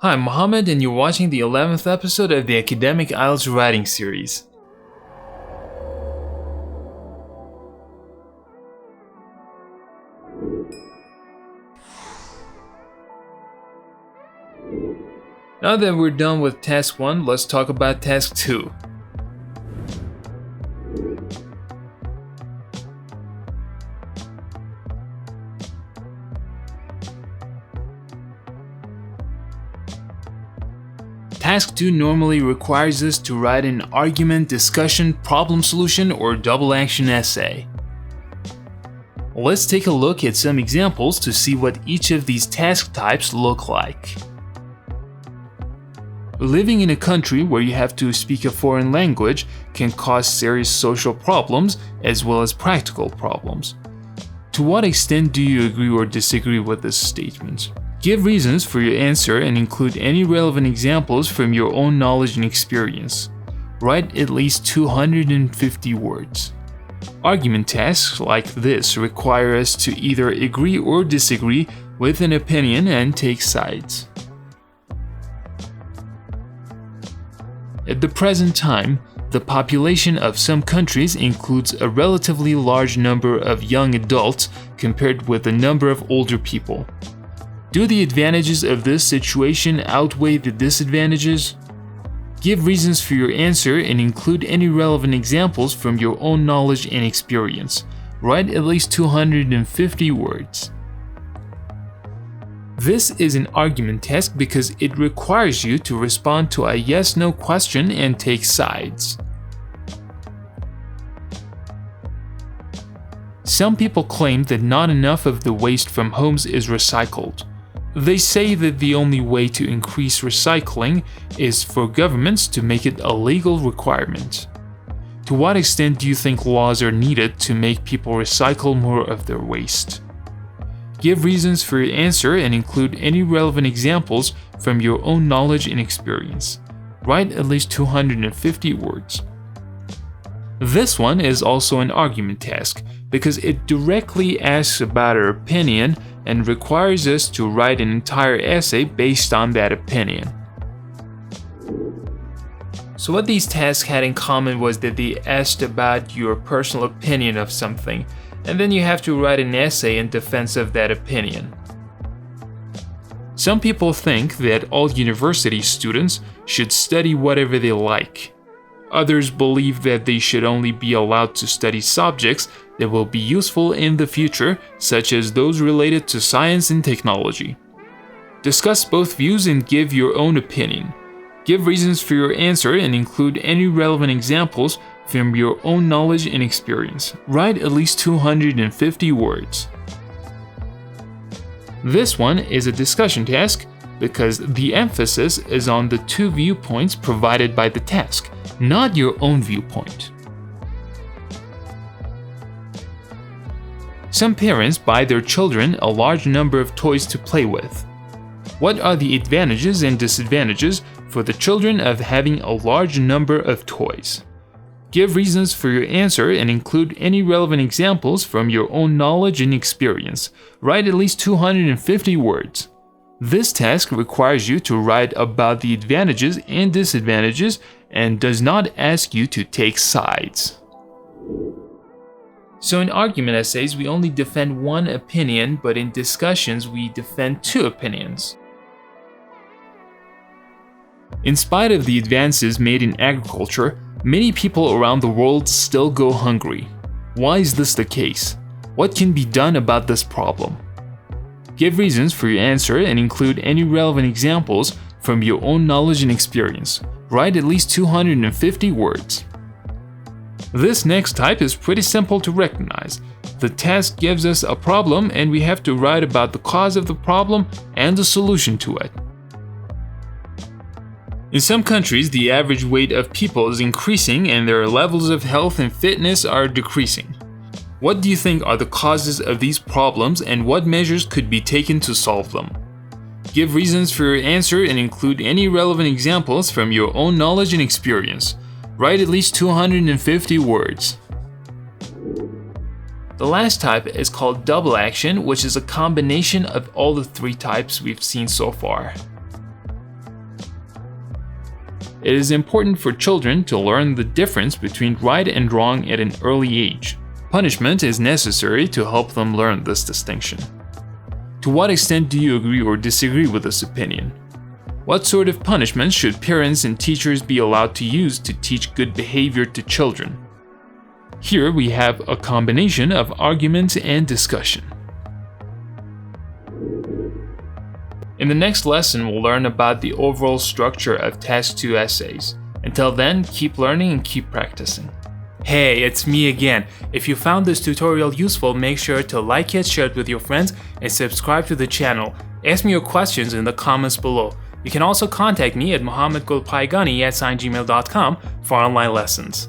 Hi, I'm Mohammed, and you're watching the 11th episode of the Academic IELTS Writing Series. Now that we're done with Task 1, let's talk about Task 2. Task 2 normally requires us to write an argument, discussion, problem solution, or double action essay. Let's take a look at some examples to see what each of these task types look like. Living in a country where you have to speak a foreign language can cause serious social problems as well as practical problems. To what extent do you agree or disagree with this statement? Give reasons for your answer and include any relevant examples from your own knowledge and experience. Write at least 250 words. Argument tasks like this require us to either agree or disagree with an opinion and take sides. At the present time, the population of some countries includes a relatively large number of young adults compared with the number of older people. Do the advantages of this situation outweigh the disadvantages? Give reasons for your answer and include any relevant examples from your own knowledge and experience. Write at least 250 words. This is an argument task because it requires you to respond to a yes-no question and take sides. Some people claim that not enough of the waste from homes is recycled. They say that the only way to increase recycling is for governments to make it a legal requirement. To what extent do you think laws are needed to make people recycle more of their waste? Give reasons for your answer and include any relevant examples from your own knowledge and experience. Write at least 250 words. This one is also an argument task because it directly asks about our opinion and requires us to write an entire essay based on that opinion. So what these tasks had in common was that they asked about your personal opinion of something, and then you have to write an essay in defense of that opinion. Some people think that all university students should study whatever they like. Others believe that they should only be allowed to study subjects that will be useful in the future, such as those related to science and technology. Discuss both views and give your own opinion. Give reasons for your answer and include any relevant examples from your own knowledge and experience. Write at least 250 words. This one is a discussion task because the emphasis is on the two viewpoints provided by the task, not your own viewpoint. Some parents buy their children a large number of toys to play with. What are the advantages and disadvantages for the children of having a large number of toys? Give reasons for your answer and include any relevant examples from your own knowledge and experience. Write at least 250 words. This task requires you to write about the advantages and disadvantages and does not ask you to take sides. So in argument essays, we only defend one opinion, but in discussions, we defend two opinions. In spite of the advances made in agriculture, many people around the world still go hungry. Why is this the case? What can be done about this problem? Give reasons for your answer and include any relevant examples from your own knowledge and experience. Write at least 250 words. This next type is pretty simple to recognize. The task gives us a problem and we have to write about the cause of the problem and the solution to it. In some countries, the average weight of people is increasing and their levels of health and fitness are decreasing. What do you think are the causes of these problems and what measures could be taken to solve them? Give reasons for your answer and include any relevant examples from your own knowledge and experience. Write at least 250 words. The last type is called double action, which is a combination of all the three types we've seen so far. It is important for children to learn the difference between right and wrong at an early age. Punishment is necessary to help them learn this distinction. To what extent do you agree or disagree with this opinion? What sort of punishments should parents and teachers be allowed to use to teach good behavior to children? Here we have a combination of argument and discussion. In the next lesson, we'll learn about the overall structure of Task 2 essays. Until then, keep learning and keep practicing. Hey, it's me again. If you found this tutorial useful, make sure to like it, share it with your friends, and subscribe to the channel. Ask me your questions in the comments below. You can also contact me at mohammedgulpaigani@gmail.com for online lessons.